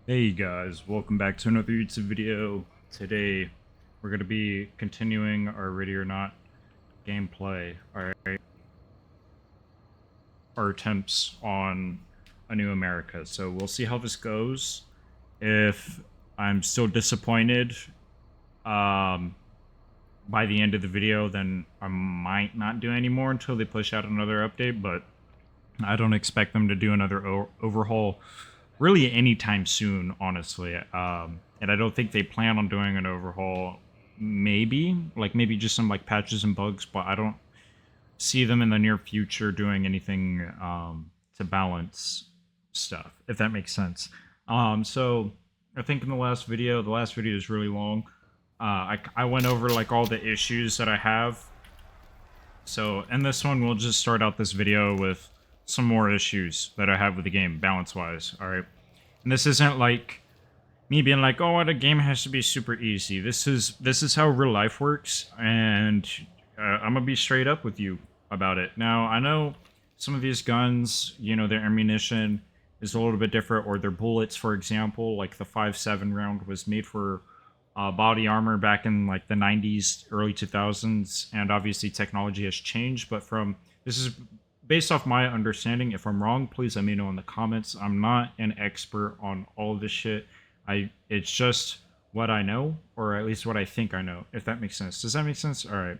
Hey guys, welcome back to another YouTube video. Today, we're going to be continuing our Ready or Not gameplay, our attempts on a new America. So we'll see how this goes. If I'm still disappointed um, by the end of the video, then I might not do any more until they push out another update, but I don't expect them to do another overhaul really anytime soon, honestly. And I don't think they plan on doing an overhaul. Maybe just some like patches and bugs, but I don't see them in the near future doing anything to balance stuff, if that makes sense. So I think in the last video is really long. I went over like all the issues that I have. So in this one, we'll just start out this video with some more issues that I have with the game, balance-wise. All right. And this isn't like me being like, "Oh, the game has to be super easy." This is how real life works, and I'm gonna be straight up with you about it. Now, I know some of these guns, their ammunition is a little bit different, or their bullets, for example, like the 5.7 round was made for body armor back in like the 90s, early 2000s, and obviously technology has changed. But from this is based off my understanding. If I'm wrong, please let me know in the comments. I'm not an expert on all of this shit. It's just what I know, or at least what I think I know, if that makes sense. Does that make sense? All right,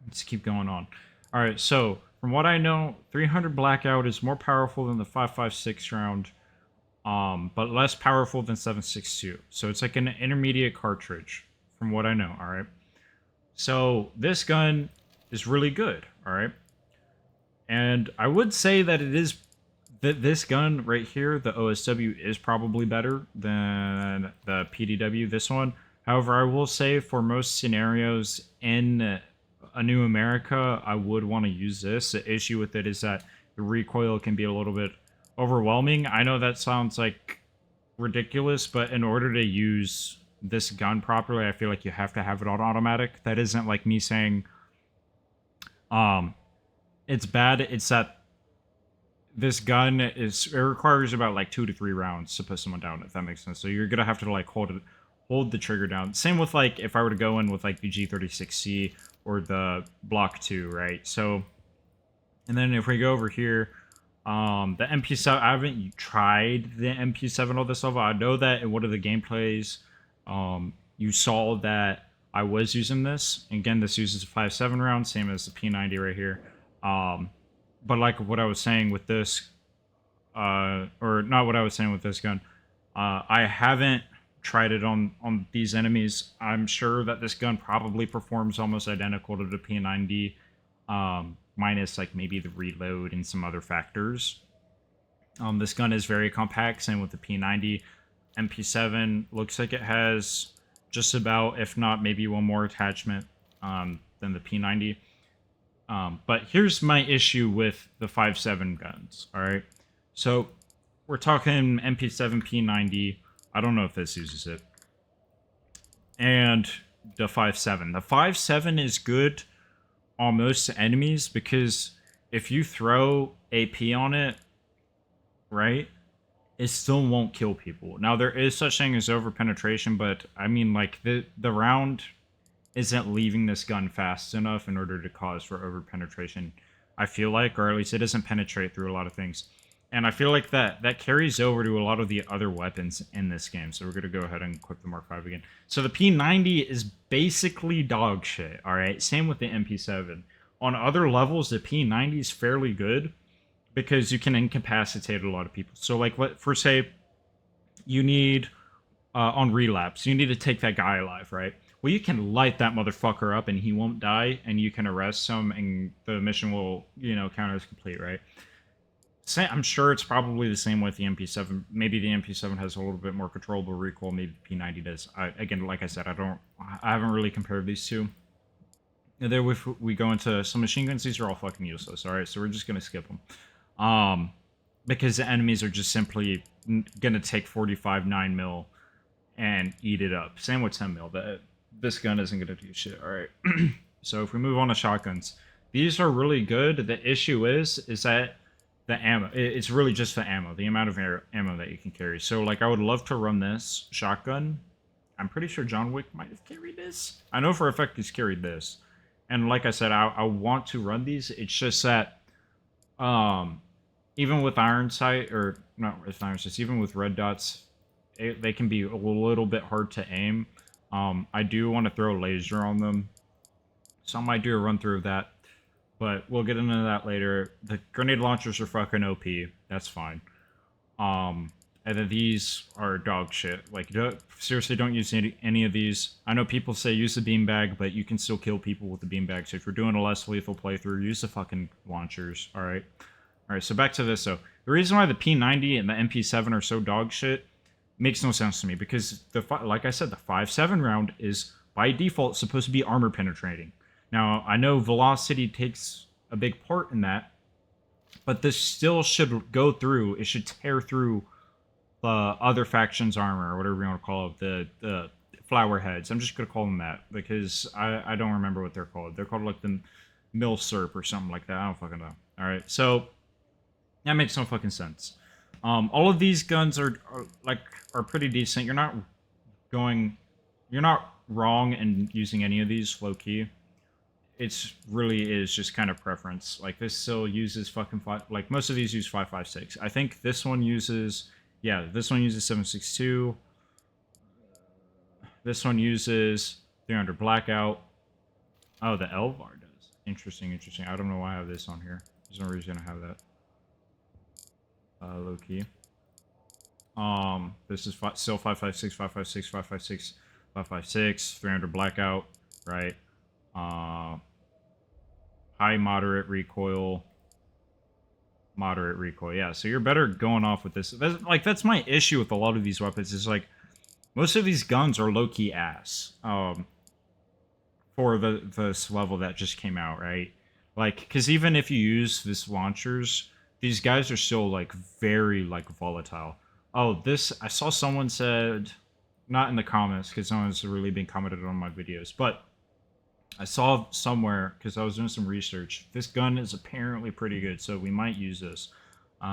let's keep going on. All right, so from what I know, 300 Blackout is more powerful than the 5.56 round, but less powerful than 7.62. So it's like an intermediate cartridge, from what I know. All right, so this gun is really good. All right, and I would say that it is that this gun right here, the OSW, is probably better than the PDW. This one, however, I will say for most scenarios in a new America, I would want to use this. The issue with it is that the recoil can be a little bit overwhelming. I know that sounds like ridiculous, but in order to use this gun properly, I feel like you have to have it on automatic. That isn't like me saying um it's bad. It's that this gun it requires about like 2 to 3 rounds to put someone down, if that makes sense. So you're gonna have to like hold the trigger down. Same with like if I were to go in with like the G36C or the Block 2, right? So and then if we go over here, the MP7, I haven't tried the MP7 on this level. I know that in one of the gameplays, you saw that I was using this. Again, this uses a 5.7 round, same as the P90 right here. But like what I was saying with this, or not what I was saying with this gun, I haven't tried it on these enemies. I'm sure that this gun probably performs almost identical to the P90, minus like maybe the reload and some other factors. This gun is very compact, same with the P90. MP7 looks like it has just about, if not maybe one more attachment than the P90. But here's my issue with the 5.7 guns, all right? So we're talking MP7 P90. I don't know if this uses it. And the 5.7. The 5.7 is good on most enemies because if you throw AP on it, right, it still won't kill people. Now, there is such thing as over-penetration, but I mean, like, the round isn't leaving this gun fast enough in order to cause for over-penetration, I feel like, or at least it doesn't penetrate through a lot of things. And I feel like that carries over to a lot of the other weapons in this game. So we're going to go ahead and equip the Mark 5 again. So the P90 is basically dog shit, all right? Same with the MP7. On other levels, the P90 is fairly good because you can incapacitate a lot of people. So like, what for say you need on relapse, you need to take that guy alive, right? Well, you can light that motherfucker up and he won't die, and you can arrest him, and the mission will, count as complete, right? I'm sure it's probably the same with the MP7. Maybe the MP7 has a little bit more controllable recoil. Maybe P90 does. Again, like I said, I haven't really compared these two. And then if we go into some machine guns, these are all fucking useless. All right, so we're just gonna skip them, because the enemies are just simply gonna take 45 9mm and eat it up. Same with 10mm. This gun isn't gonna do shit. All right. So if we move on to shotguns, these are really good. The issue is that the ammo. It's really just the ammo, the amount of ammo that you can carry. So like I would love to run this shotgun. I'm pretty sure John Wick might have carried this. I know for a fact he's carried this. And like I said, I want to run these. It's just that um even with iron sight, or not with iron sights, even with red dots, they can be a little bit hard to aim. I do want to throw a laser on them, so I might do a run through of that. But we'll get into that later. The grenade launchers are fucking OP. That's fine. And then these are dog shit. Like, seriously, don't use any of these. I know people say use the beanbag, but you can still kill people with the beanbag. So if you're doing a less lethal playthrough, use the fucking launchers. All right. All right. So back to this. So the reason why the P90 and the MP7 are so dog shit makes no sense to me, because like I said, the 5.7 round is by default supposed to be armor penetrating. Now, I know velocity takes a big part in that, but this still should go through. It should tear through the other faction's armor, or whatever you want to call it, the flower heads. I'm just going to call them that, because I don't remember what they're called. They're called like the milsurp or something like that. I don't fucking know. All right, so that makes no fucking sense. All of these guns are pretty decent. You're not wrong in using any of these low key. It's really is just kind of preference. Like this still uses fucking like most of these use 5.56. I think this one uses, yeah, this one uses 7.62. This one uses 300 blackout. Oh, the Elvar does. Interesting, interesting. I don't know why I have this on here. There's no reason to have that. Low key. This is still 5.56, 5.56, 5.56, 5.56, 300 blackout, right? High moderate recoil. Yeah, so you're better going off with this. That's my issue with a lot of these weapons, is like most of these guns are low-key ass for this level that just came out, right? Like, because even if you use this launchers, these guys are still like very like volatile. Oh, this, I saw someone said, not in the comments because no one's really been commented on my videos, but I saw somewhere, because I was doing some research, this gun is apparently pretty good, so we might use this. So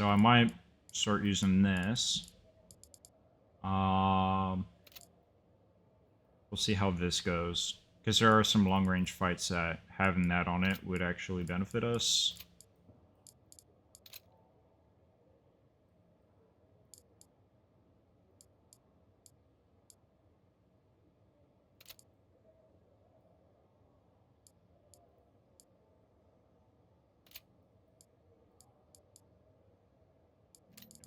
I might start using this. We'll see how this goes, because there are some long-range fights that having that on it would actually benefit us.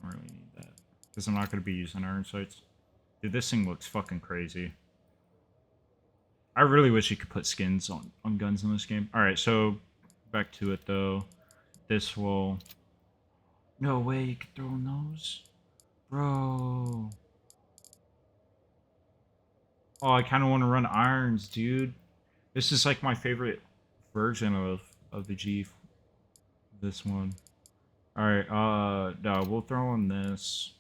Don't really need that, because I'm not going to be using iron sights. Dude, this thing looks fucking crazy. I really wish you could put skins on guns in this game. Alright, so back to it though. This will... No way you can throw in those? Bro. Oh, I kind of want to run irons, dude. This is like my favorite version of the G. This one. Alright, no, we'll throw in this.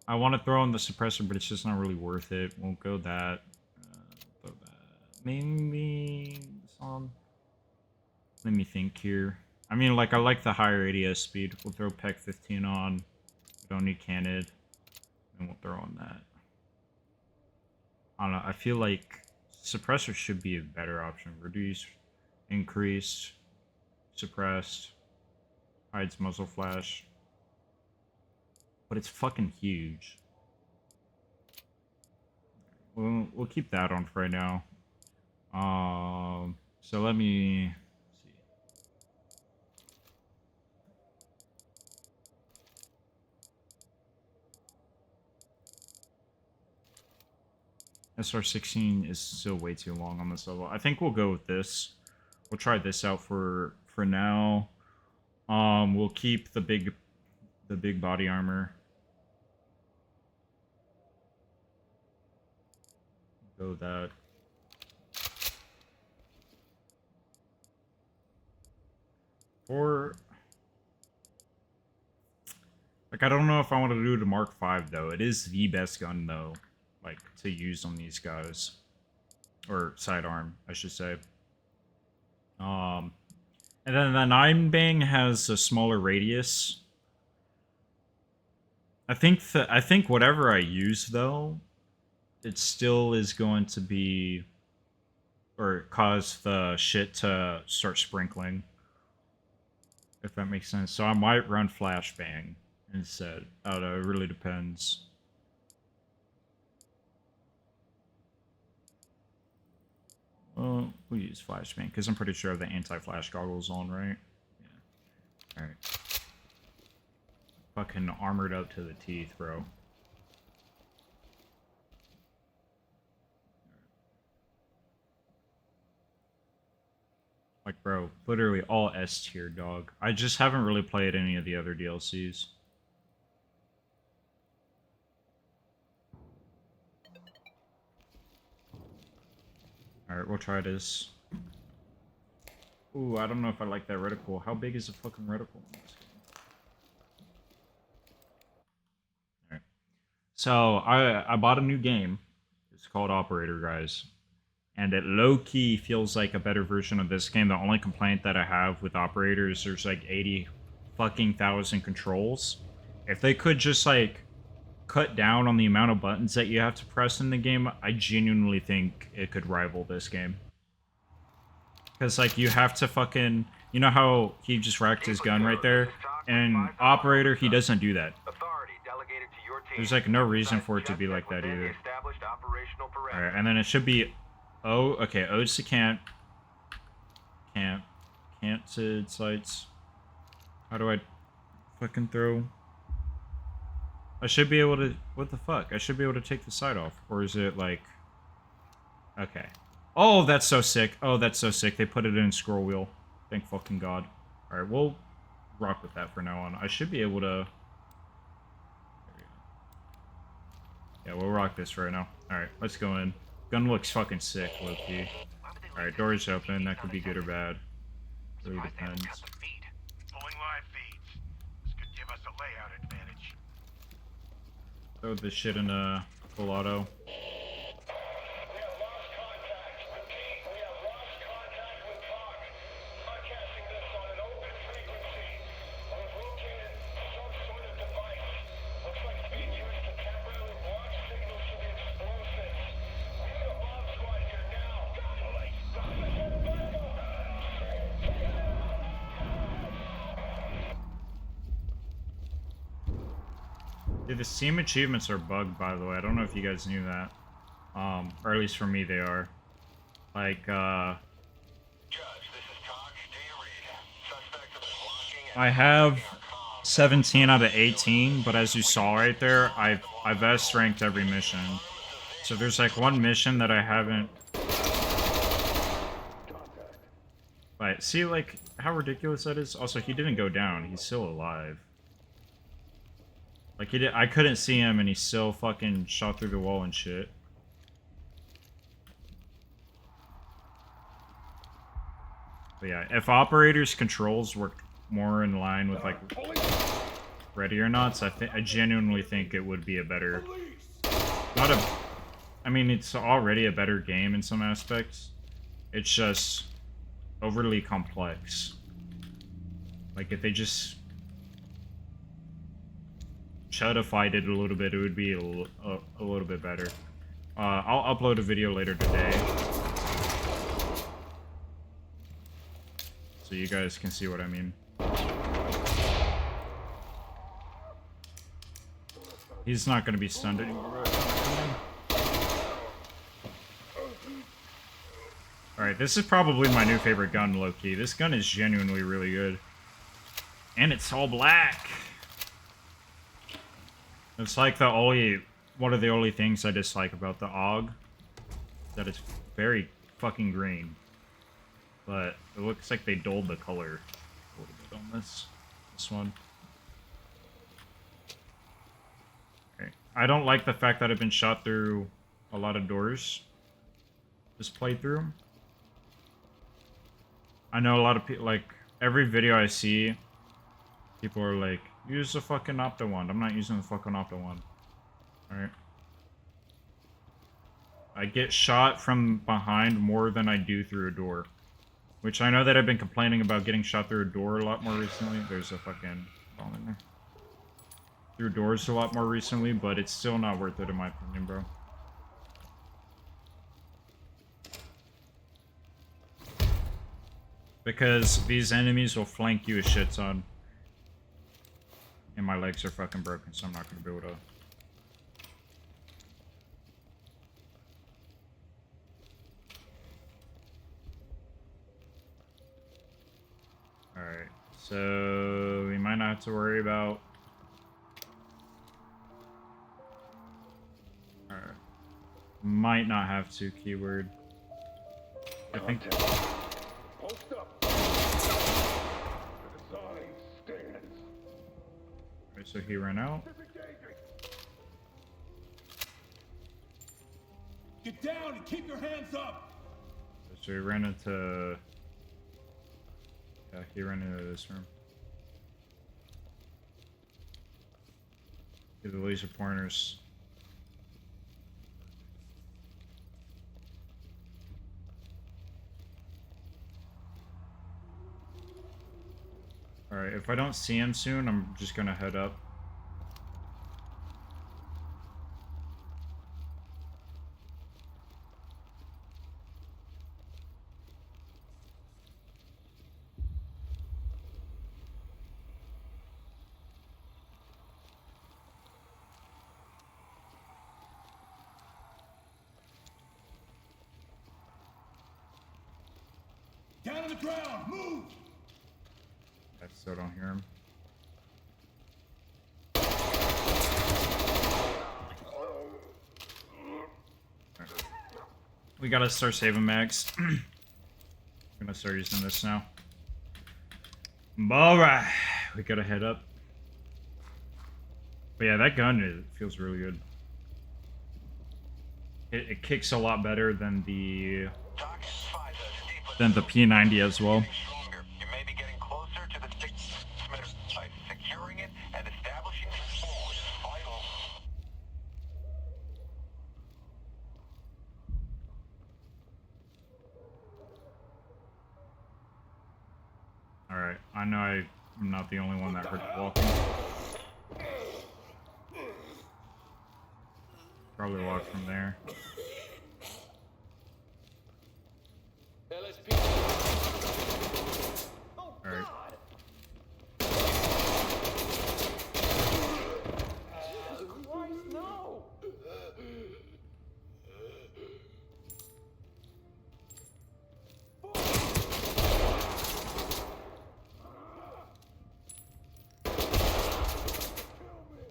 I want to throw in the suppressor, but it's just not really worth it. We'll go that. Throw that. Maybe this on. Let me think here. I mean, like, I like the higher ADS speed. We'll throw PEC 15 on. We don't need canned. And we'll throw on that. I don't know. I feel like suppressor should be a better option. Reduce, increased, suppressed, hides muzzle flash. But it's fucking huge. We'll keep that on for right now. So let me see. SR16 is still way too long on this level. I think we'll go with this. We'll try this out for now. We'll keep the big body armor. Go with that. Or like, I don't know if I want to do the Mark V though. It is the best gun though, like, to use on these guys, or sidearm, I should say. And then the 9 bang has a smaller radius. I think whatever I use though, it still is going to be or cause the shit to start sprinkling. If that makes sense. So I might run flashbang instead. I don't know, it really depends. Well, we'll use flashbang because I'm pretty sure I have the anti-flash goggles on, right? Yeah. Alright. Fucking armored up to the teeth, bro. Like, bro, literally all S tier, dog. I just haven't really played any of the other DLCs. Alright, we'll try this. Ooh, I don't know if I like that reticle. How big is a fucking reticle in this game? Alright. So, I bought a new game. It's called Operator, guys. And it low-key feels like a better version of this game. The only complaint that I have with Operator is there's like 80 fucking thousand controls. If they could just like cut down on the amount of buttons that you have to press in the game, I genuinely think it could rival this game. Because, like, you have to fucking... You know how he just racked his gun right there? And Operator, he doesn't do that. There's, like, no reason for it to be like that either. Alright, and then it should be... O, okay, O's to can't. Canted sights. How do I fucking throw... I should be able to... What the fuck? I should be able to take the sight off. Or is it, like... Okay. Oh, that's so sick. Oh, that's so sick. They put it in scroll wheel. Thank fucking God. Alright, we'll rock with that for now on. I should be able to... Yeah, we'll rock this right now. Alright, let's go in. Gun looks fucking sick, low-key. Alright, doors open. That could be good or bad. Really depends. Throw this shit in a full auto. Dude, the Steam achievements are bugged, by the way. I don't know if you guys knew that. Or at least for me, they are. Like, I have 17 out of 18, but as you saw right there, I've S-ranked every mission. So there's like one mission that I haven't... Right, see, like, how ridiculous that is? Also, he didn't go down. He's still alive. Like, I couldn't see him, and he still fucking shot through the wall and shit. But yeah, if Operator's controls worked more in line with, like, Ready or Nots, I genuinely think it would be a better... Not a... I mean, it's already a better game in some aspects. It's just overly complex. Like, if they just... chudified it a little bit, it would be a little bit better. I'll upload a video later today, so you guys can see what I mean. He's not going to be stunned anymore. Alright, this is probably my new favorite gun, low-key. This gun is genuinely really good. And it's all black! It's like one of the only things I dislike about the AUG, that it's very fucking green. But it looks like they dulled the color a little bit on this one. Okay. I don't like the fact that I've been shot through a lot of doors this playthrough. I know a lot of people, like, every video I see, people are like, use the fucking Opto Wand. I'm not using the fucking Opto Wand. Alright. I get shot from behind more than I do through a door. Which I know that I've been complaining about getting shot through a door a lot more recently. There's a fucking bomb in there. Through doors a lot more recently, but it's still not worth it in my opinion, bro. Because these enemies will flank you a shit ton. And my legs are fucking broken, so I'm not gonna be able to. Alright, so we might not have to worry about. Alright. Might not have to, keyword. I think. Post up. The design stands. Alright, so he ran out. Get down and keep your hands up. So he ran into. Yeah, he ran into this room. Get the laser pointers. Alright, if I don't see him soon, I'm just gonna head up. Down on the ground. Move. I still don't hear him. Right. We gotta start saving mags. I'm gonna start using this now. Alright, we gotta head up. But yeah, that gun feels really good. It kicks a lot better than the P90 as well. You may be getting closer to the site. Securing it and establishing control is vital. Alright, I know I'm not the only one that heard walking. Probably walk from there. Alright.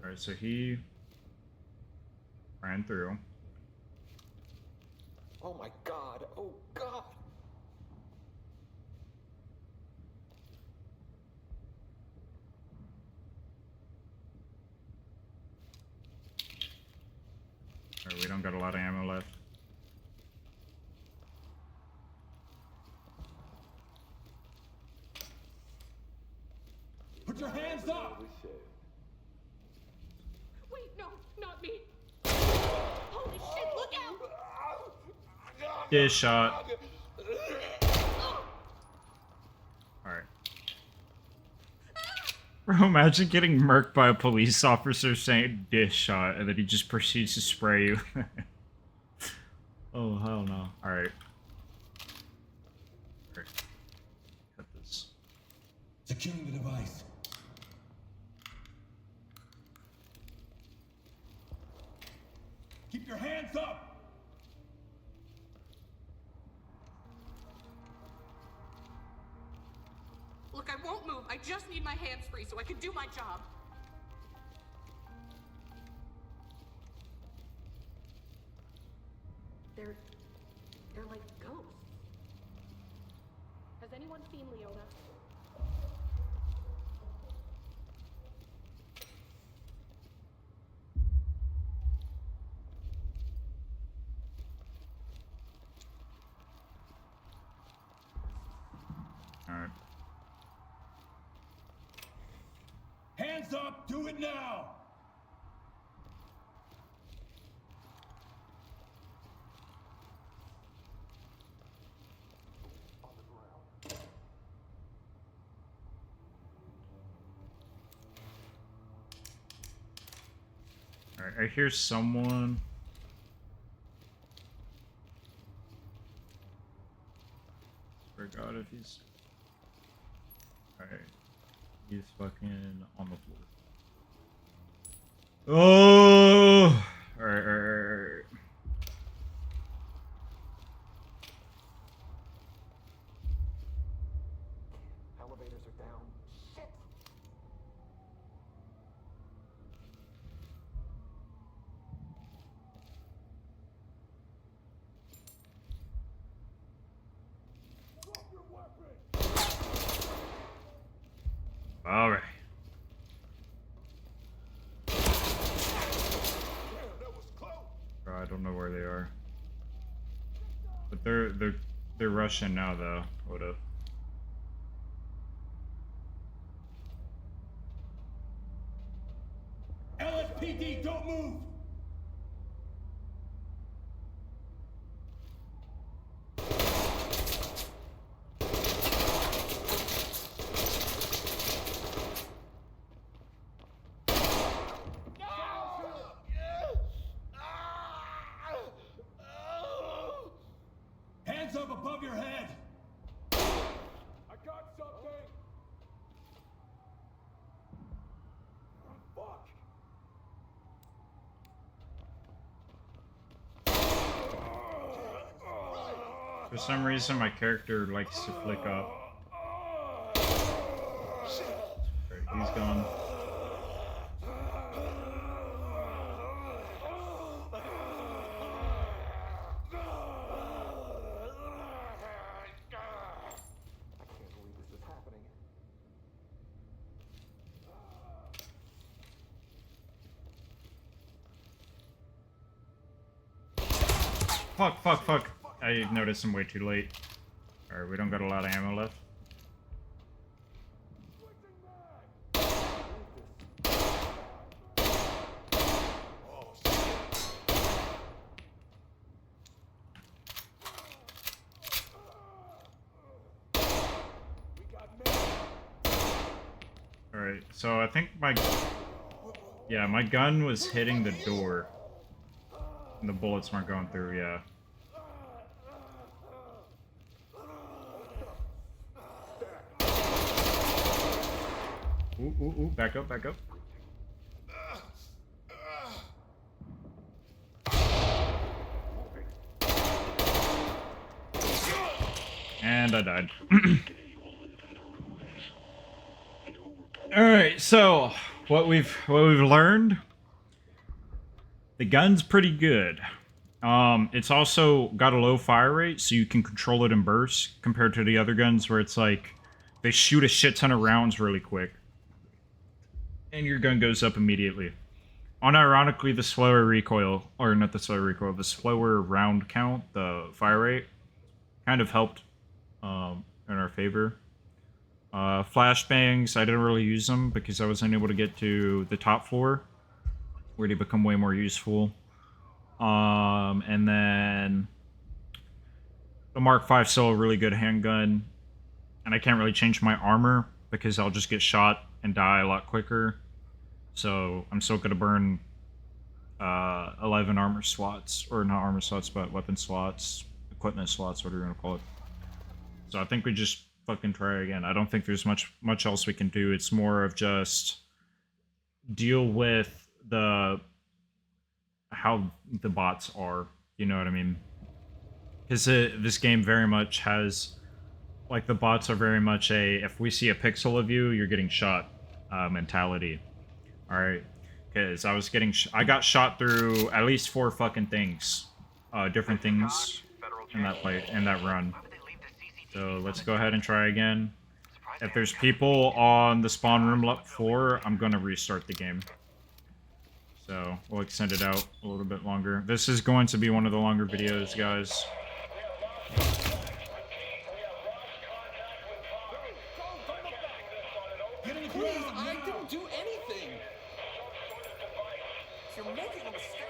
Alright, so he ran through. Oh my god, oh god. Alright, we don't got a lot of ammo left. Put your hands up. Wait, no, not me. Holy shit, look out! Dish shot. Alright. Bro, imagine getting murked by a police officer saying dish shot and then he just proceeds to spray you. Oh, hell no. Alright. Cut this. Securing the device. Keep your hands up. Look, I won't move. I just need my hands free so I can do my job. They're like ghosts. Has anyone seen Leona? Alright. Hands up. Do it now. Alright, I hear someone. Forgot if he's. Alright. He's fucking on the floor. Oh! Alright. Elevators are down. Shit! Alright. I don't know where they are. But they're rushing now though. What up? LSPD, don't move! Hands up above your head! I got something! Fuck! For some reason, my character likes to flick up. Alright, he's gone. I can't believe this is happening. Fuck. I noticed him way too late. Alright, we don't got a lot of ammo left. Alright, so I think my gun was hitting the door. And the bullets weren't going through, yeah. Ooh, back up. And I died. Alright, so what we've learned, the gun's pretty good. It's also got a low fire rate, so you can control it in bursts compared to the other guns where it's like they shoot a shit ton of rounds really quick. And your gun goes up immediately. Unironically, the slower recoil, or not the slower recoil, the slower round count, the fire rate, kind of helped in our favor. Flashbangs, I didn't really use them because I wasn't able to get to the top floor, where they become way more useful. And then the Mark V still a really good handgun, and I can't really change my armor because I'll just get shot and die a lot quicker. So I'm still gonna burn 11 armor slots, or not armor slots, but weapon slots, equipment slots, whatever you want to call it. So I think we just fucking try again. I don't think there's much else we can do. It's more of just deal with how the bots are. You know what I mean? Because this game very much has, like, the bots are very much a if we see a pixel of you, you're getting shot mentality. All right, because I got shot through at least 4 fucking things, different things in that run. So let's go ahead and try again. If there's people on the spawn room floor, I'm gonna restart the game. So we'll extend it out a little bit longer. This is going to be one of the longer videos, guys. Please, I didn't do anything! You're making a mistake!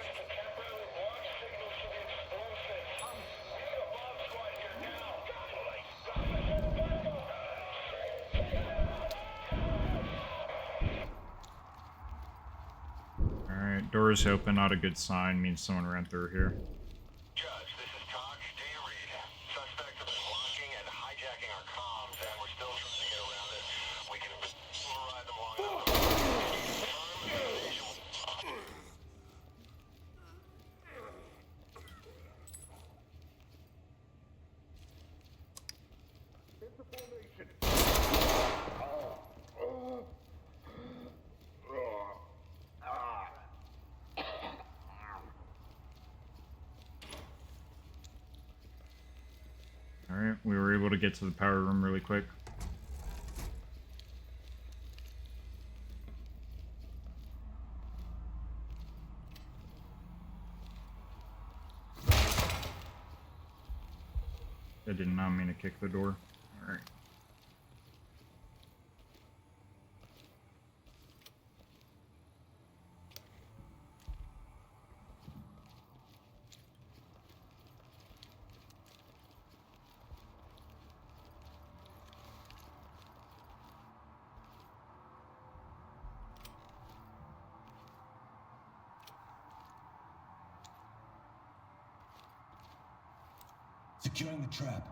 Alright. Alright, door is open, not a good sign, means someone ran through here. Judge, this is Talk. Data read. Suspects have been blocking and hijacking our comms, and we're still trying to get around it. We can override them long enough. Alright, we were able to get to the power room really quick. I did not mean to kick the door. Alright. Securing the trap.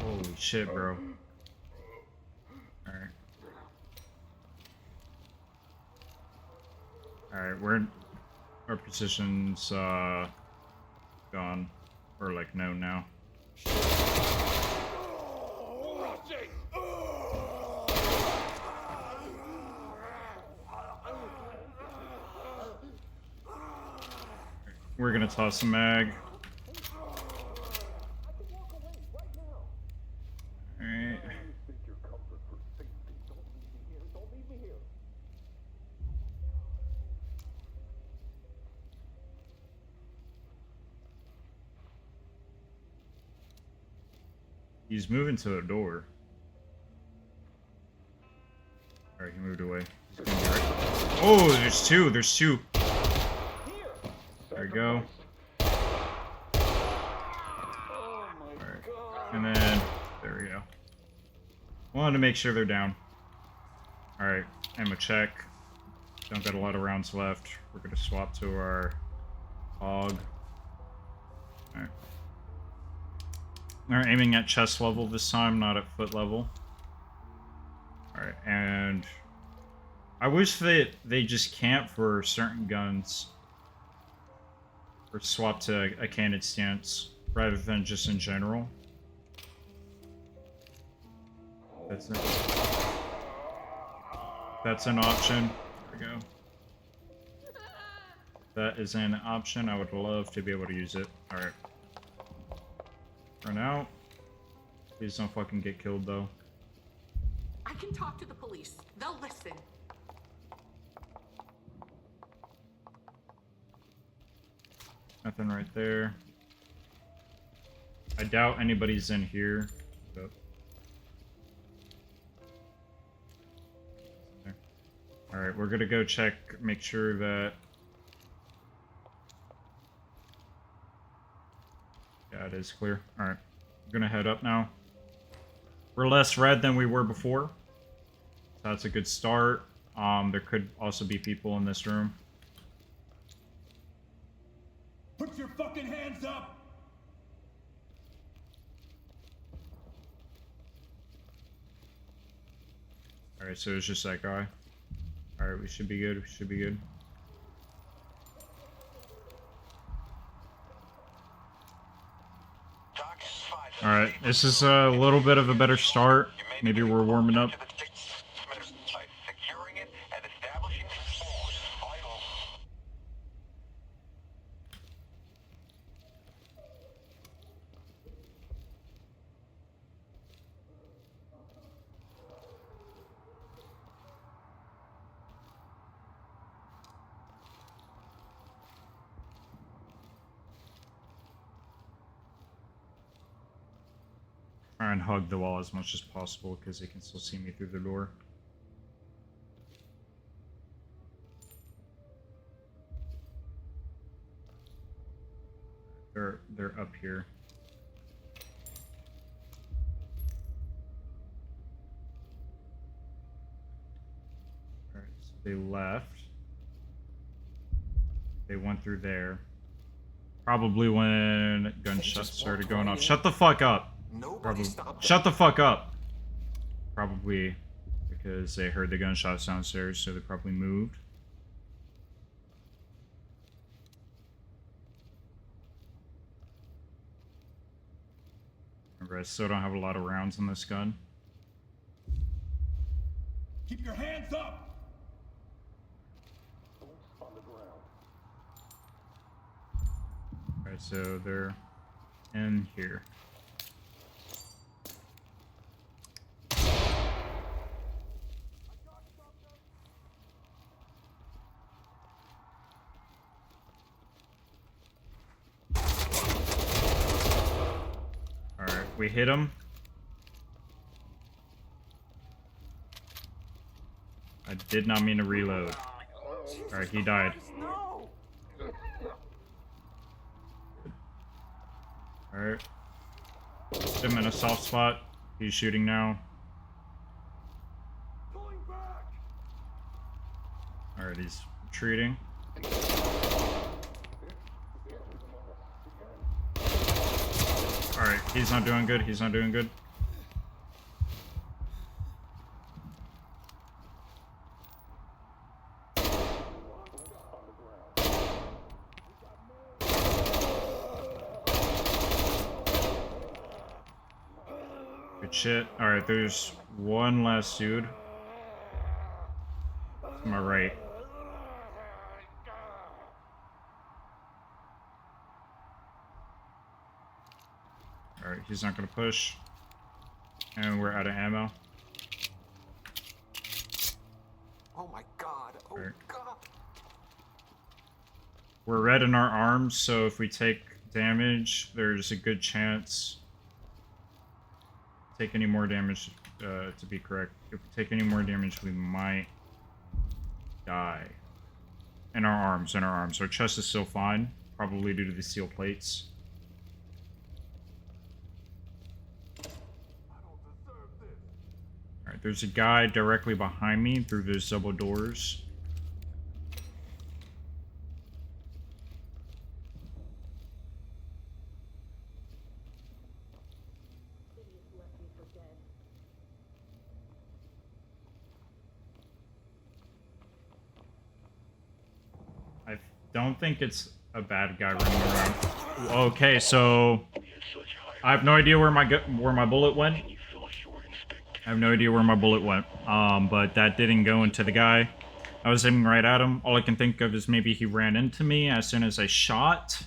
Holy shit, bro. Alright. Alright, our position's gone. Or like no now. We're gonna toss a mag. Alright. He's moving to a door. Alright, he moved away. He's gonna be right. Oh, there's two. There's two. There we go. Alright. And then, there we go. Wanted to make sure they're down. Alright, ammo check. Don't got a lot of rounds left. We're gonna swap to our hog. Alright. We're aiming at chest level this time, not at foot level. Alright, and I wish that they just camp for certain guns. Or swap to a candid stance, rather than just in general. That's it. That's an option. There we go. That is an option. I would love to be able to use it. Alright. Run out. Please don't fucking get killed, though. I can talk to the police. They'll listen. Nothing right there. I doubt anybody's in here. But... Alright, we're gonna go check, make sure that... Yeah, it is clear. Alright, we're gonna head up now. We're less red than we were before. So that's a good start. There could also be people in this room. Put your fucking hands up! Alright, so it's just that guy. Alright, we should be good. We should be good. Alright, this is a little bit of a better start. Maybe we're warming up. Securing it and establishing control is vital. Try and hug the wall as much as possible because they can still see me through the door. They're up here. Alright, so they left. They went through there. Probably when gunshots started going off. Shut the fuck up! Nobody stopped Shut the fuck up! Probably because they heard the gunshots downstairs, so they probably moved. Remember, I still don't have a lot of rounds on this gun. Keep your hands up! Alright, so they're in here. Alright, we hit him. I did not mean to reload. Alright, he died. No! Alright. Put him in a soft spot. He's shooting now. Pulling back! Alright, he's retreating. Alright, he's not doing good. He's not doing good. Good shit. Alright, there's one last dude. To my right. Alright, he's not gonna push. And we're out of ammo. Oh my god. Oh Alright. god. We're red in our arms, so if we take damage, there's a good chance. Take any more damage, to be correct. If we take any more damage, we might die. In our arms, in our arms. Our chest is still fine, probably due to the steel plates. Alright, there's a guy directly behind me through those double doors. I don't think it's a bad guy running around. Okay, so I have no idea where my bullet went. I have no idea where my bullet went. But that didn't go into the guy. I was aiming right at him. All I can think of is maybe he ran into me as soon as I shot.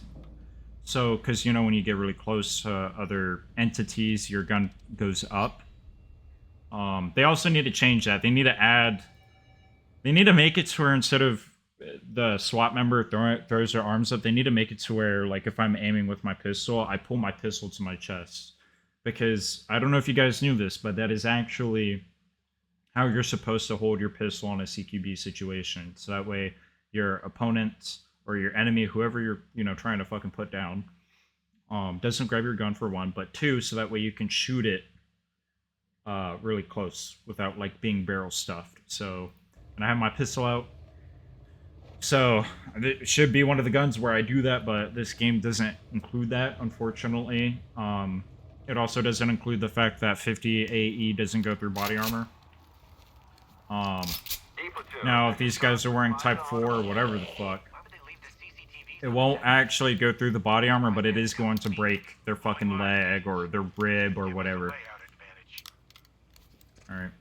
So, because, you know, when you get really close to other entities, your gun goes up. They also need to change that. They need to add... They need to make it to where instead of the SWAT member throws their arms up, they need to make it to where, like, if I'm aiming with my pistol, I pull my pistol to my chest. Because, I don't know if you guys knew this, but that is actually how you're supposed to hold your pistol in a CQB situation. So that way, your opponent or your enemy, whoever you're, you know, trying to fucking put down, doesn't grab your gun for one, but two, so that way you can shoot it really close without, like, being barrel stuffed. So, and I have my pistol out. So, it should be one of the guns where I do that, but this game doesn't include that, unfortunately. It also doesn't include the fact that 50 AE doesn't go through body armor. Now, if these guys are wearing Type 4 or whatever the fuck, it won't actually go through the body armor, but it is going to break their fucking leg or their rib or whatever. Alright.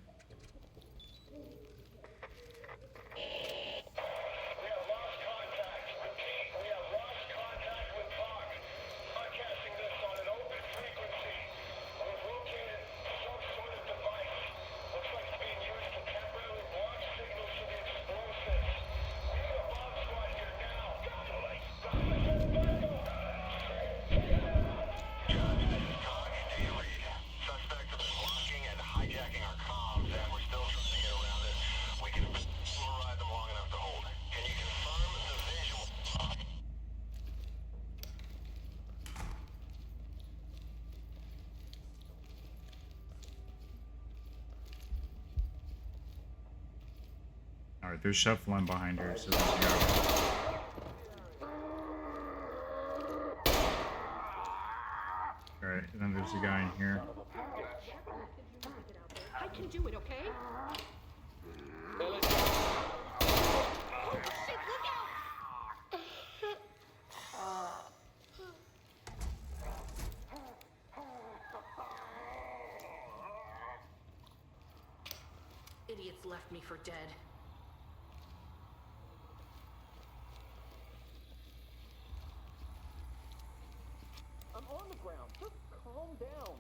Suspects have been blocking and hijacking our comms, Alright, there's shuffling behind her, so there's a guy. Alright, and then there's a guy in here. I can do it, okay? Holy shit, look out! Idiots left me for dead. I'm on the ground. Just calm down.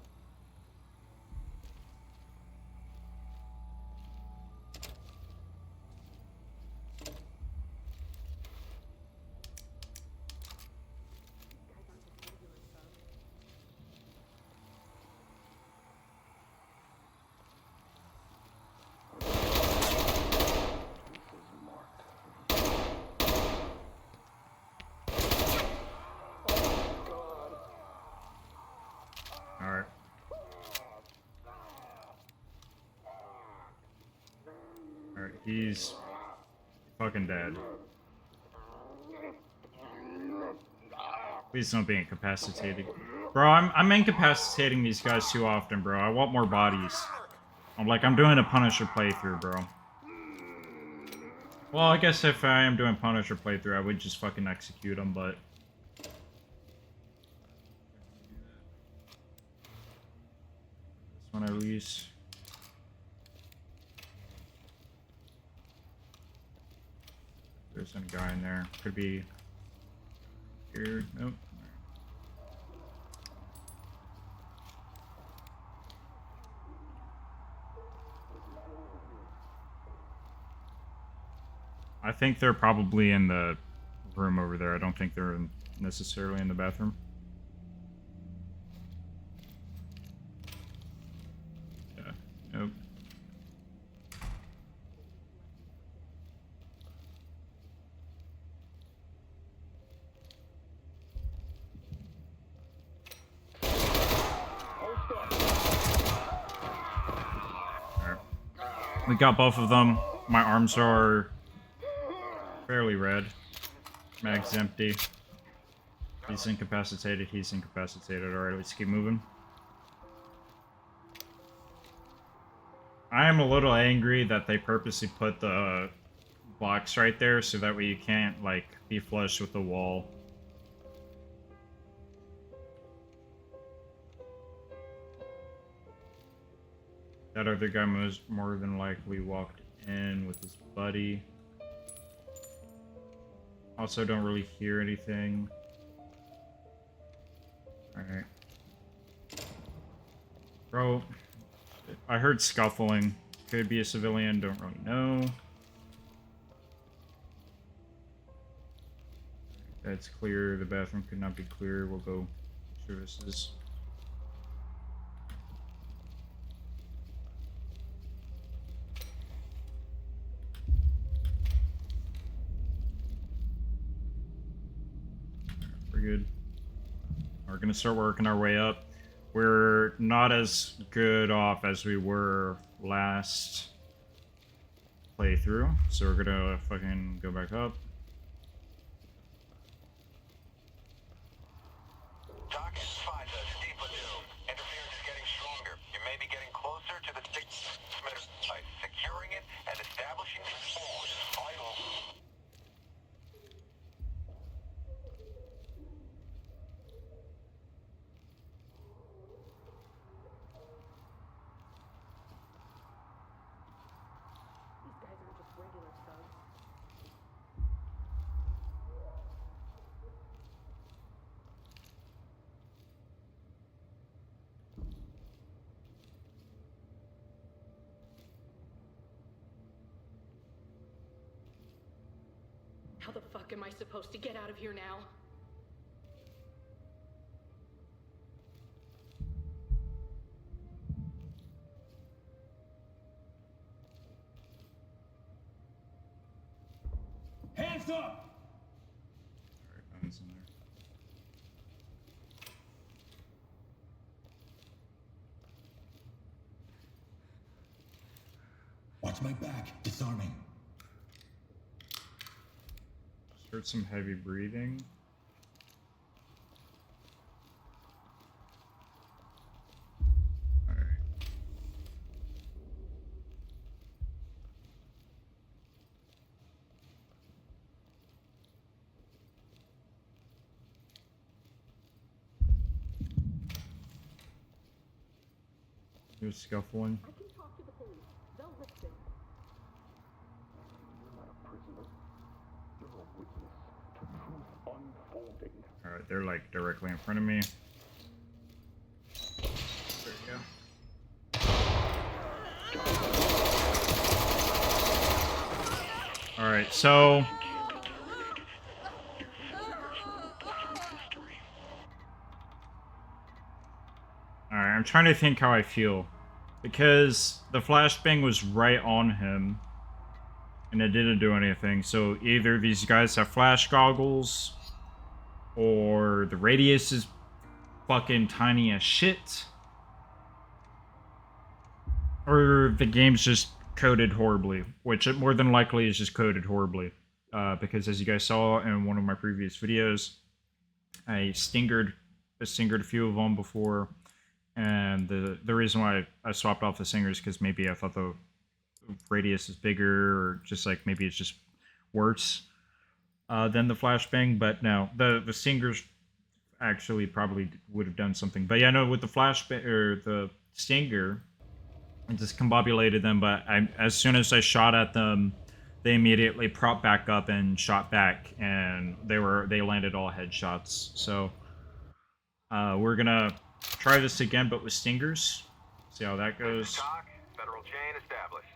Alright. Alright, he's fucking dead. Please don't be incapacitated. Bro, I'm incapacitating these guys too often, bro. I want more bodies. I'm doing a Punisher playthrough, bro. Well, I guess if I am doing Punisher playthrough, I would just fucking execute them, but... This one at least. There's a guy in there. Could be... Here. Nope. I think they're probably in the room over there. I don't think they're necessarily in the bathroom. Yeah. Nope. Alright. We got both of them. My arms are fairly red. Mag's empty. He's incapacitated. He's incapacitated. Alright, let's keep moving. I am a little angry that they purposely put the box right there so that way you can't, like, be flush with the wall. That other guy most more than likely walked in with his buddy. Also, don't really hear anything. Alright. Bro, I heard scuffling. Could be a civilian, don't really know. That's clear. The bathroom could not be clear. We'll go services. We're good. We're gonna start working our way up. We're not as good off as we were last playthrough, so we're gonna fucking go back up. Doc, 5, the steep lagoon. Interference is getting stronger. You may be getting closer to the transmitter site. Securing it and establishing control is vital. These guys aren't just regular thugs. How the fuck am I supposed to get out of here now? Hands up! Alright, Bones in there. Watch my back. Disarming. Heard some heavy breathing. Alright. There's scuffling. I can talk to the police. They'll listen. You're not a prisoner. You're a witness to truth unfolding. Alright, they're like directly in front of me. There you go. Alright, so alright, I'm trying to think how I feel. Because the flashbang was right on him. And it didn't do anything. So either these guys have flash goggles, or the radius is fucking tiny as shit, or the game's just coded horribly, which it more than likely is just coded horribly. Because as you guys saw in one of my previous videos, I stingered a few of them before, and the reason why I swapped off the stingers because maybe I thought the radius is bigger, or just like maybe it's just worse than the flashbang. But no, the stingers actually probably would have done something. But yeah, no, with the flashbang or the stinger, it just combobulated them. But as soon as I shot at them, they immediately propped back up and shot back, and they landed all headshots. So we're gonna try this again, but with stingers. See how that goes. Talk. Federal chain established.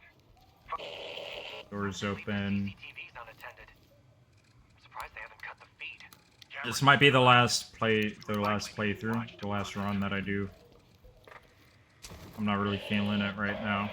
Doors open. TV's unattended. I'm surprised they haven't cut the feed. This might be the last playthrough, the last run that I do. I'm not really feeling it right now.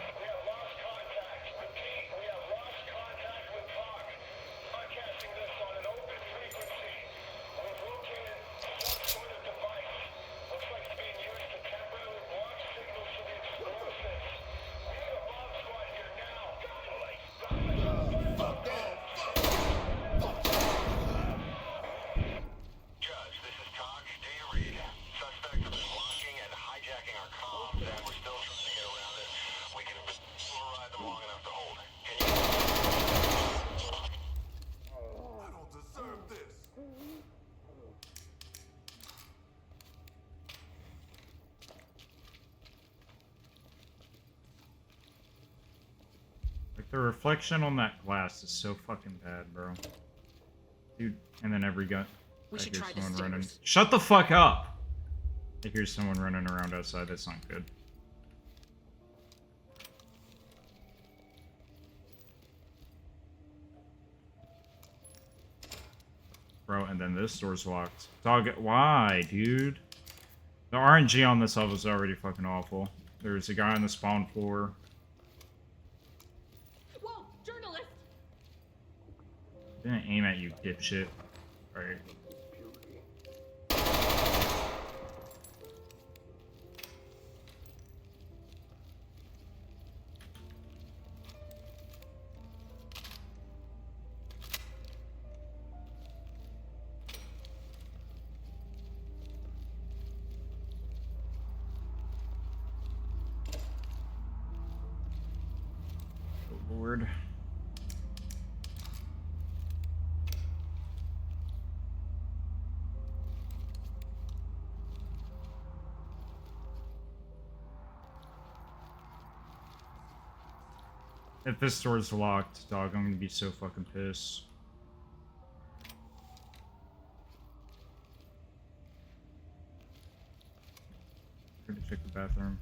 Judge, this is Talk. Do you read? Suspects have been blocking and hijacking our comms, and we're still trying to get around it. We can override them long enough to hold it. Can you? I don't deserve this. Like, the reflection on that glass is so fucking bad, bro. Dude, and then every gun. We I should hear try the someone running. stairs. Shut the fuck up! I hear someone running around outside. That's not good. Bro, and then this door's locked. Dog, why, dude? The RNG on this level is already fucking awful. There's a guy on the spawn floor. Whoa, journalist! Didn't aim at you, dipshit. Alright. Oh, Lord. If this door's locked, dog, I'm gonna be so fucking pissed. I'm gonna check the bathroom.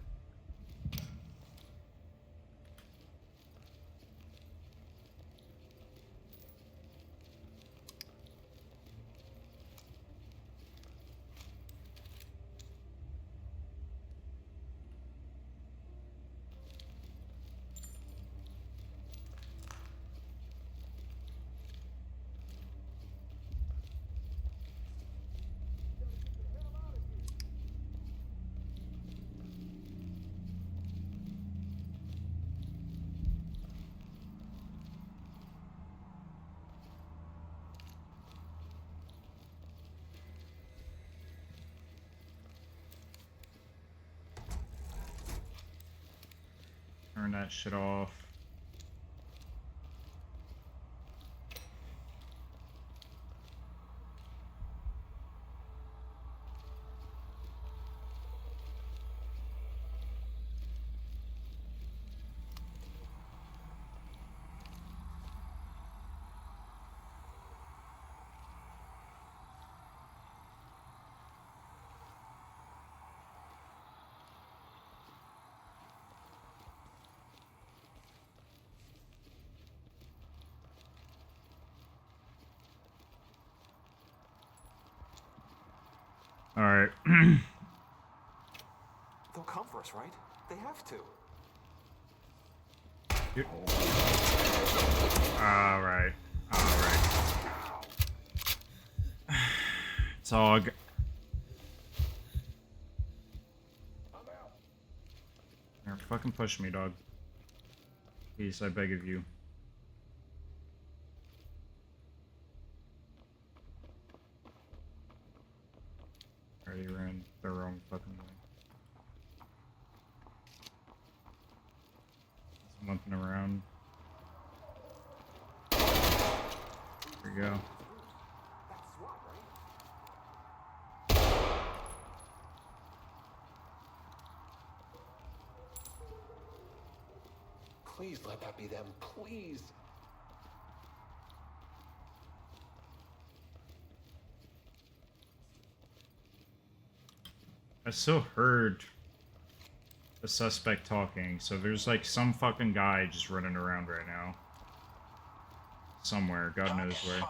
Turn that shit off. All right. They'll come for us, right? They have to. All right. All right. It's all. Here, fucking push me, dog. Please, I beg of you. Already ran the wrong fucking way. Just limping around. There we go. That's SWAT, right? Please let that be them, please. I still heard the suspect talking, so there's like some fucking guy just running around right now. Somewhere, God knows where.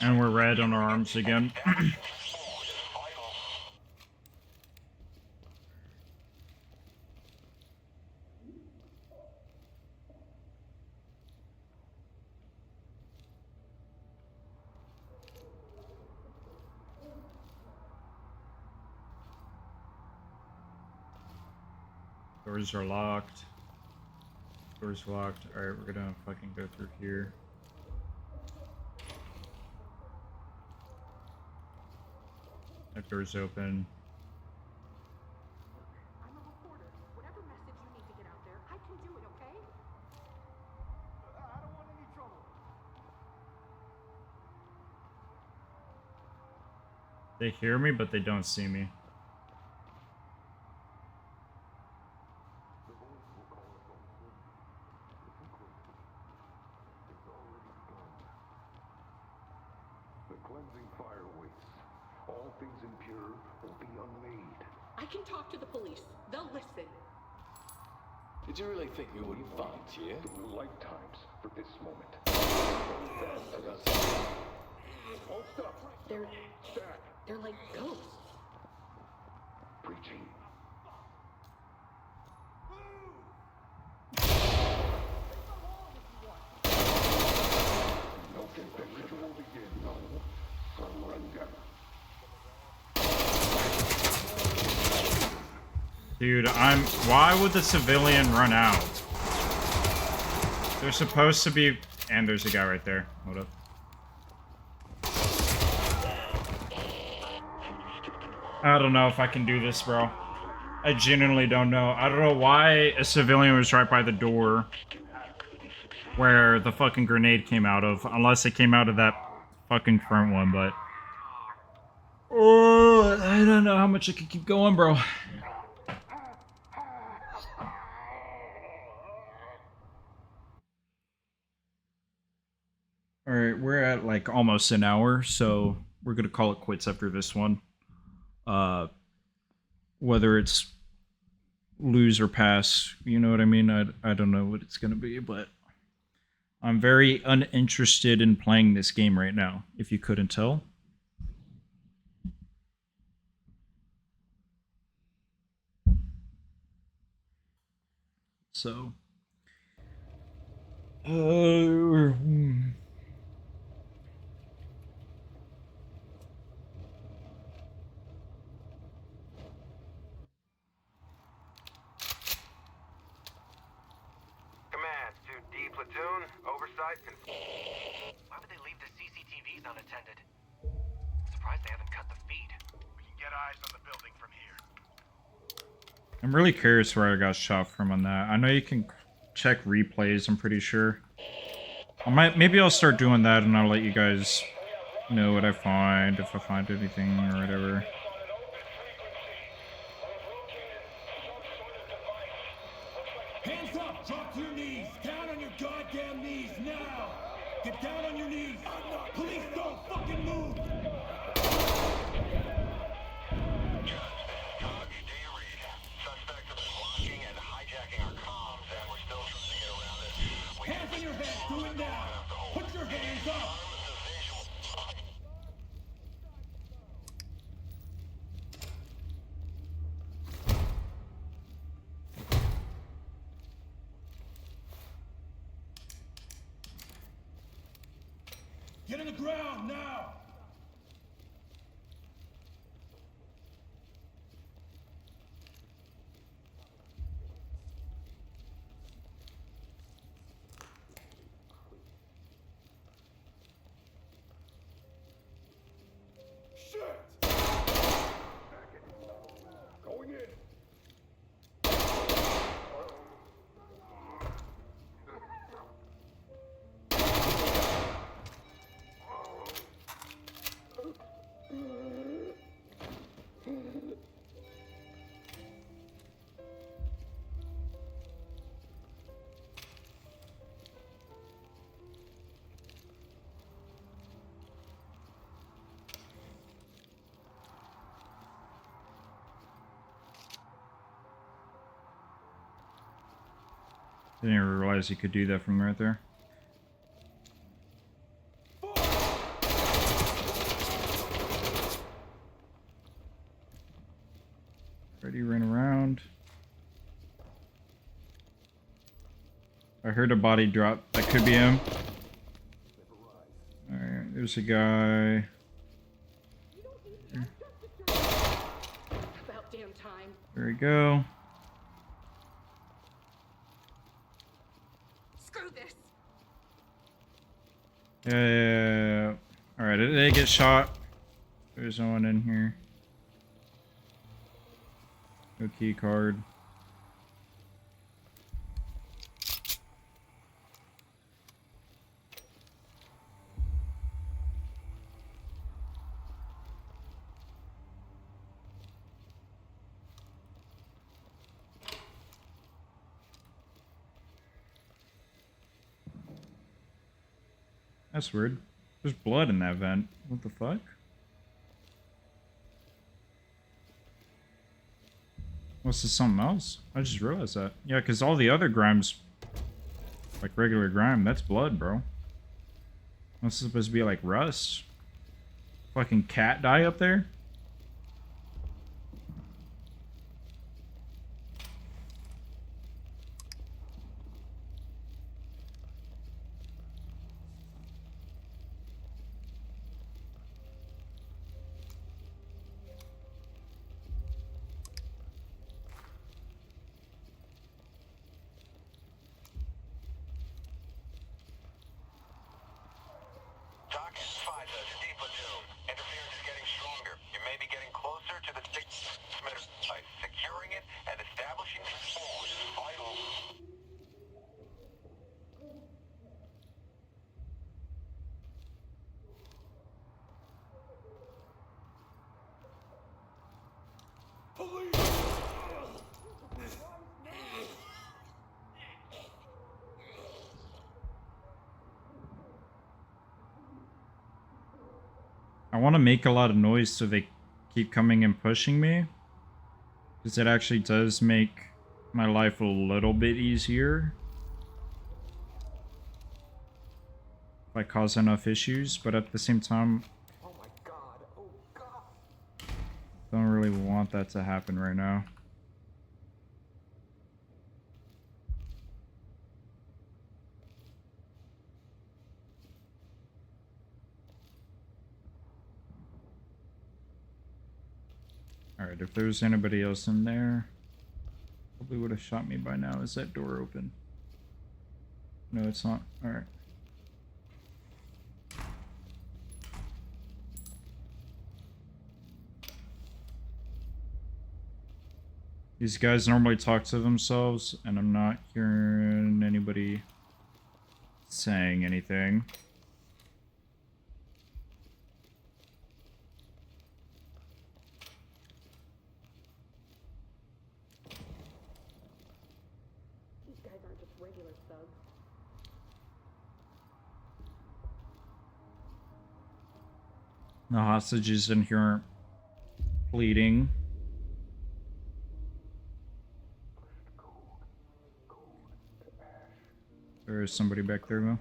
And we're red on our arms again. Doors are locked. Doors locked. Alright, we're gonna fucking go through here. That door's open. I'm a reporter. Whatever message you need to get out there, I can do it, okay? I don't want any trouble. They hear me, but they don't see me. Cleansing fire waits. All things impure will be unmade. I can talk to the police. They'll listen. Did you really think we wouldn't find you? Lifetimes for this moment. All stop. They're like ghosts. Preaching. No, the ritual begins. Surrender. Dude, why would the civilian run out? They're supposed to be... And there's a guy right there. Hold up. I don't know if I can do this, bro. I genuinely don't know. I don't know why a civilian was right by the door where the fucking grenade came out of, unless it came out of that fucking front one, but... Oh, I don't know how much I can keep going, bro. Alright, we're at like almost an hour, so we're gonna call it quits after this one. Whether it's lose or pass, you know what I mean? I don't know what it's gonna be, but I'm very uninterested in playing this game right now, if you couldn't tell. So Command to D platoon, oversight. Why would they leave the CCTVs unattended? Surprised they haven't cut the feed. We can get eyes on the building from here. I'm really curious where I got shot from on that. I know you can check replays, I'm pretty sure. Maybe I'll start doing that and I'll let you guys know what I find, if I find anything or whatever. Hands up! Drop to your knees! Down on your goddamn knees now! Get down on your knees! Police, don't fucking move! Chuds, this is Taj. Do you read? Suspects have been blocking and hijacking our comms, and we're still trying to get around it. We Hands on your head! Do it now! Put your hands up! Get on the ground now! Shit! Going in. I didn't even realize you could do that from right there. Freddy ran around. I heard a body drop. That could be him. Alright, there's a guy. About damn time. There we go. Screw this. Yeah. Alright, did they get shot? There's no one in here. No key card. That's weird. There's blood in that vent. What the fuck? What's this, something else? I just realized that. Yeah, because all the other grime's like regular grime. That's blood, bro. This is supposed to be like rust. Fucking cat die up there? Securing it and establishing control is vital. I want to make a lot of noise so they keep coming and pushing me. Because it actually does make my life a little bit easier. If I cause enough issues, but at the same time, Oh my god, oh god. don't really want that to happen right now. Alright, if there's anybody else in there, probably would have shot me by now. Is that door open? No, it's not. Alright. These guys normally talk to themselves, and I'm not hearing anybody saying anything. These guys aren't just regular thugs. The hostages in here aren't pleading. There is somebody back there, though.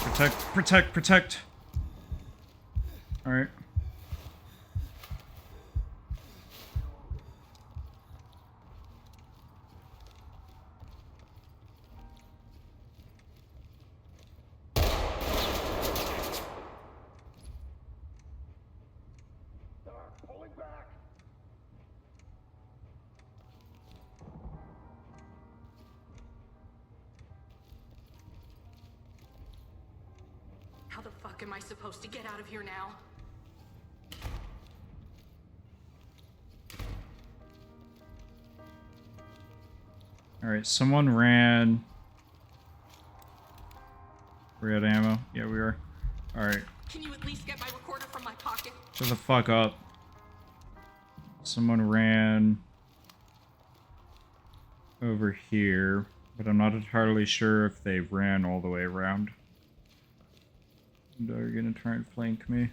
Protect, protect, protect. All right. Pulling back. How the fuck am I supposed to get out of here now? All right, someone ran. We're out of ammo. Yeah, we are. All right, Can you at least get my recorder from my pocket? shut the fuck up. Someone ran over here, but I'm not entirely sure if they ran all the way around. They're gonna try and flank me.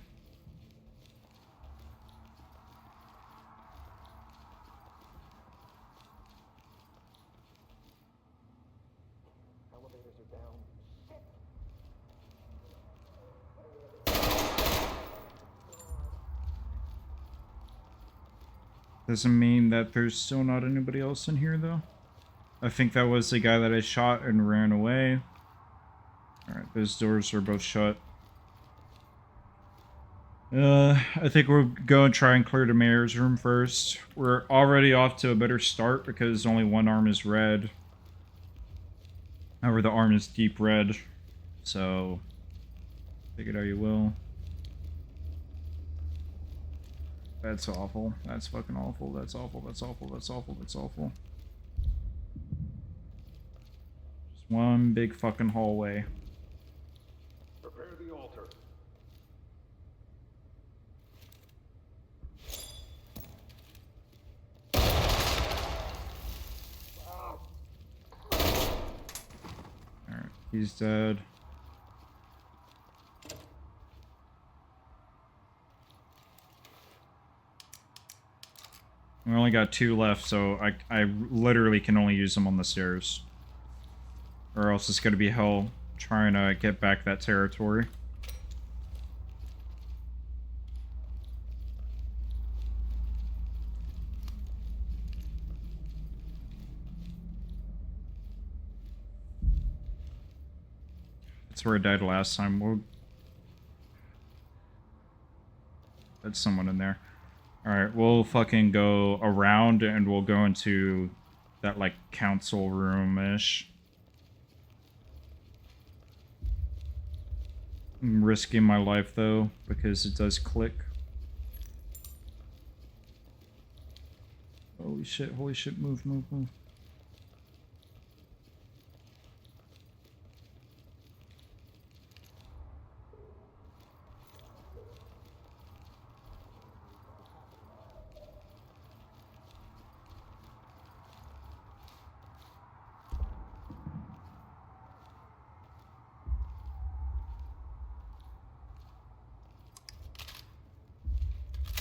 Elevators are down. Doesn't mean that there's still not anybody else in here, though. I think that was the guy that I shot and ran away. Alright, those doors are both shut. I think we'll go and try and clear the mayor's room first. We're already off to a better start because only one arm is red. However, the arm is deep red. So, take it how you will. That's awful. That's fucking awful. That's awful. That's awful. That's awful. That's awful. Just one big fucking hallway. Prepare the altar. Alright, he's dead. We only got 2 left, so I literally can only use them on the stairs. Or else it's gonna be hell trying to get back that territory. That's where I died last time. That's someone in there. Alright, we'll fucking go around and we'll go into that, like, council room-ish. I'm risking my life, though, because it does click. Holy shit, move, move, move.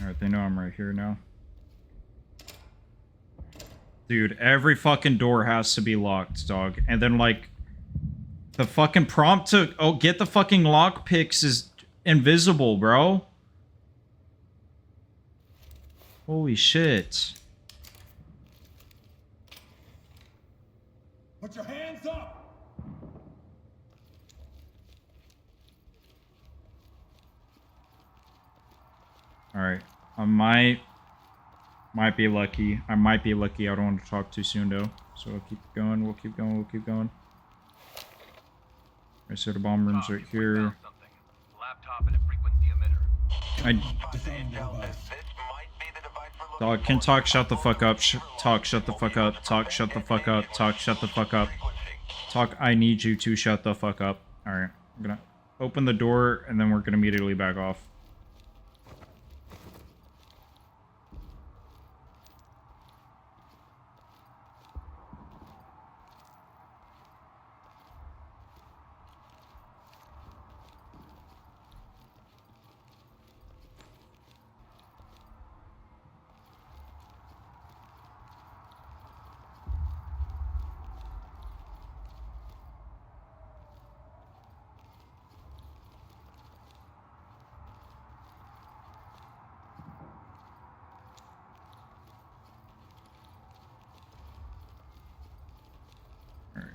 Alright, they know I'm right here now. Dude, every fucking door has to be locked, dog. And then, like, the fucking prompt to get the fucking lockpicks is invisible, bro. Holy shit. Put your hands up! Alright. I might be lucky. I might be lucky. I don't want to talk too soon though. So we'll keep going. We'll keep going. We'll keep going. Alright, so the bomb room's right here. Laptop and a frequency emitter. I Disarm the device. This might be the device we're looking dog can talk. Shut the fuck up. Talk. Shut the fuck up. Talk. Shut the fuck up. Talk. Shut the fuck up. Talk. I need you to shut the fuck up. All right. I'm gonna open the door and then we're gonna immediately back off. All right.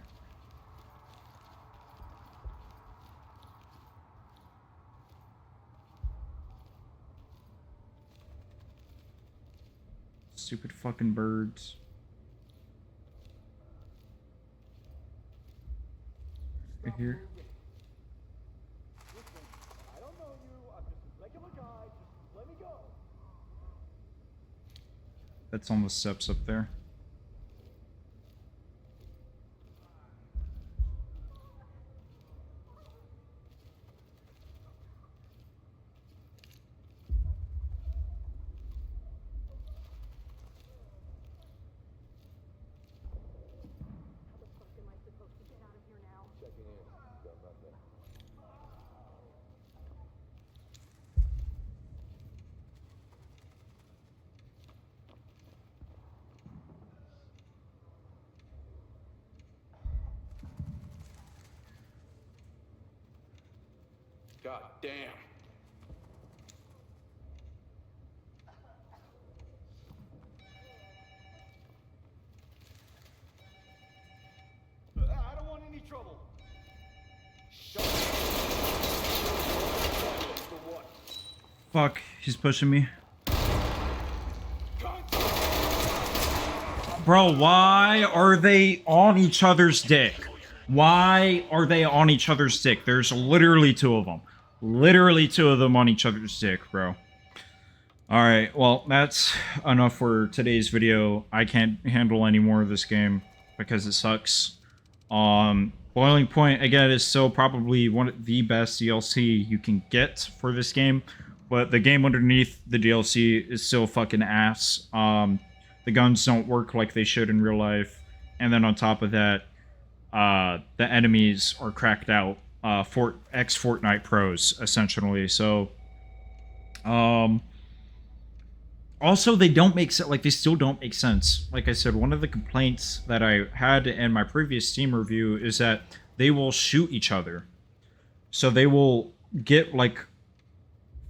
Stupid fucking birds. Right here. I don't know you. I'm just a regular guy. Just let me go. That's on the steps up there. How the fuck am I supposed to get out of here now? Checking in. Got nothing. God damn. I don't want any trouble. Shut up. For what? Fuck, he's pushing me. Bro, why are they on each other's dick? Why are they on each other's dick? There's literally two of them. Literally two of them on each other's dick, bro. Alright, well, that's enough for today's video. I can't handle any more of this game because it sucks. Boiling Point, again, is still probably one of the best DLC you can get for this game. But the game underneath the DLC is still fucking ass. The guns don't work like they should in real life. And then on top of that, the enemies are cracked out. Ex-Fortnite pros, essentially. So, also, they don't make sense. Like, they still don't make sense. Like I said, one of the complaints that I had in my previous Steam review is that they will shoot each other. So they will get, like,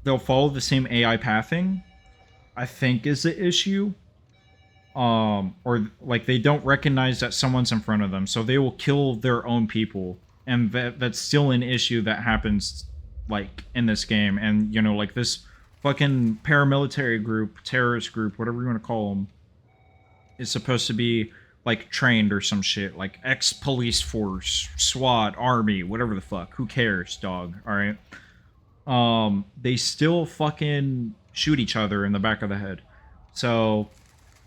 they'll follow the same AI pathing, I think is the issue. Or, like, they don't recognize that someone's in front of them. So they will kill their own people. And that's still an issue that happens, like, in this game. And, you know, like, this fucking paramilitary group, terrorist group, whatever you want to call them, is supposed to be, like, trained or some shit. Like, ex-police force, SWAT, army, whatever the fuck. Who cares, dog? Alright? They still fucking shoot each other in the back of the head. So,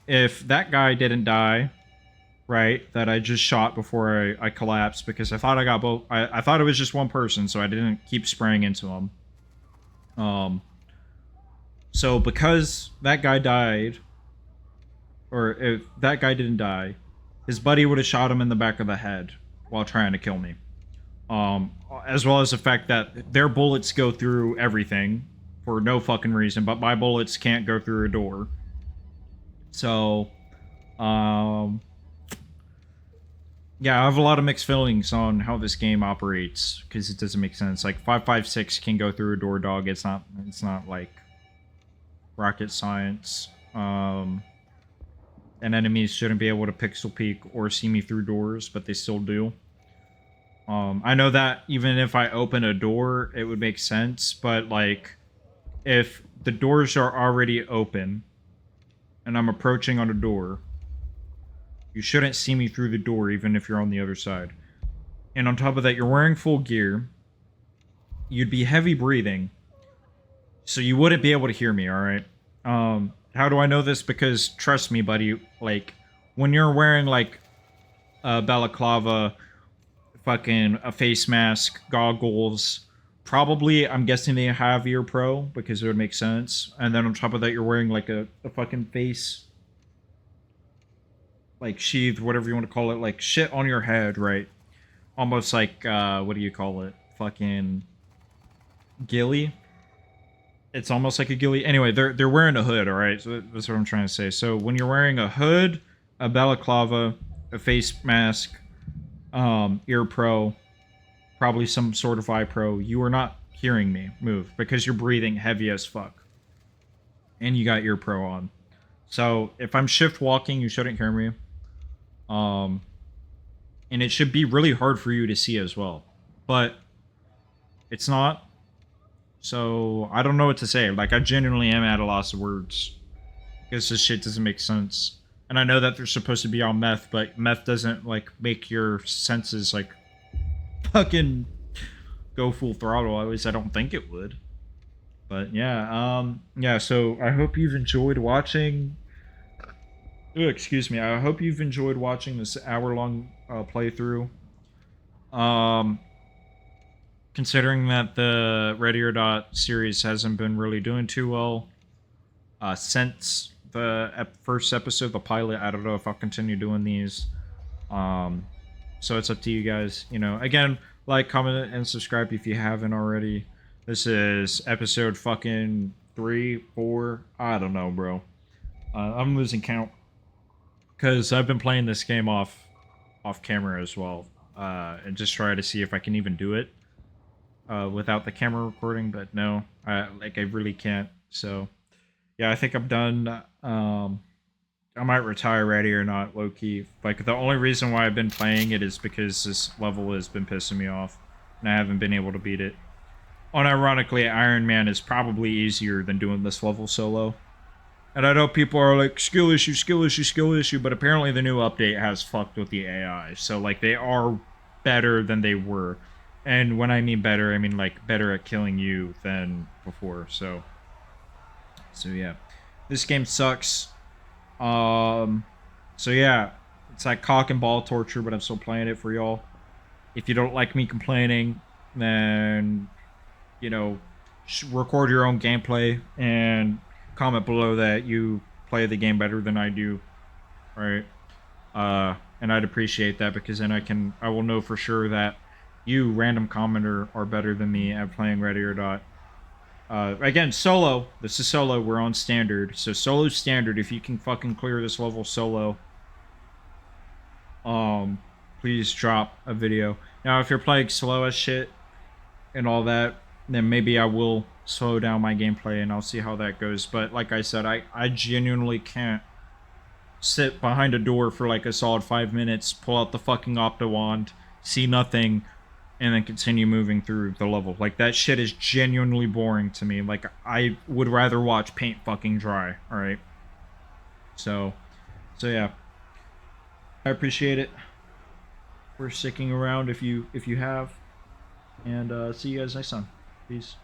if that guy didn't die, right, that I just shot before I collapsed, because I thought I got both, I thought it was just one person, so I didn't keep spraying into him. So because that guy died, or if that guy didn't die, his buddy would have shot him in the back of the head while trying to kill me. As well as the fact that their bullets go through everything for no fucking reason, but my bullets can't go through a door. So, yeah, I have a lot of mixed feelings on how this game operates, because it doesn't make sense. Like, 5.56 can go through a door, dog. It's not like rocket science. And enemies shouldn't be able to pixel peek or see me through doors, but they still do. I know that even if I open a door, it would make sense, but, like, if the doors are already open and I'm approaching on a door, you shouldn't see me through the door even if you're on the other side. And on top of that, you're wearing full gear. You'd be heavy breathing, so you wouldn't be able to hear me, alright? How do I know this? Because, trust me, buddy, like, when you're wearing, like, a balaclava, fucking a face mask, goggles, probably, I'm guessing they have ear pro, because it would make sense. And then on top of that, you're wearing, like, a fucking face, like, sheath, whatever you want to call it, like, shit on your head, right? Almost like, what do you call it? Fucking ghillie? It's almost like a ghillie. Anyway, they're wearing a hood, alright? So that's what I'm trying to say. So when you're wearing a hood, a balaclava, a face mask, ear pro, probably some sort of eye pro, you are not hearing me move because you're breathing heavy as fuck. And you got ear pro on. So if I'm shift walking, you shouldn't hear me. And it should be really hard for you to see as well. But it's not. So I don't know what to say. Like, I genuinely am at a loss of words. Because this shit doesn't make sense. And I know that they're supposed to be on meth, but meth doesn't, like, make your senses, like, fucking go full throttle. At least I don't think it would. But yeah, yeah, so I hope you've enjoyed watching. Ooh, excuse me. I hope you've enjoyed watching this hour-long playthrough. Considering that the Ready or Not series hasn't been really doing too well since the first episode, the pilot, I don't know if I'll continue doing these. So it's up to you guys. You know, again, like, comment, and subscribe if you haven't already. This is episode fucking 3, 4. I don't know, bro. I'm losing count. Because I've been playing this game off camera as well. And just try to see if I can even do it. Without the camera recording, but no. I really can't. So, yeah, I think I'm done. I might retire Ready or Not, low-key. Like, the only reason why I've been playing it is because this level has been pissing me off. And I haven't been able to beat it. Unironically, Iron Man is probably easier than doing this level solo. And I know people are like, skill issue, skill issue, skill issue, but apparently the new update has fucked with the AI. So, like, they are better than they were. And when I mean better, I mean, like, better at killing you than before, so yeah. This game sucks. So yeah, it's like cock and ball torture, but I'm still playing it for y'all. If you don't like me complaining, then, you know, record your own gameplay and comment below that you play the game better than I do, right? And I'd appreciate that, because then I will know for sure that you, random commenter, are better than me at playing Ready or Not. Again, solo. This is solo. We're on standard. So solo standard. If you can fucking clear this level solo, please drop a video. Now, if you're playing slow as shit and all that, then maybe I will slow down my gameplay and I'll see how that goes. But like I said, I genuinely can't sit behind a door for like a solid 5 minutes, pull out the fucking Opto wand, see nothing, and then continue moving through the level. Like, that shit is genuinely boring to me. Like, I would rather watch paint fucking dry, alright? So yeah. I appreciate it for sticking around if you have. And see you guys next time. Peace.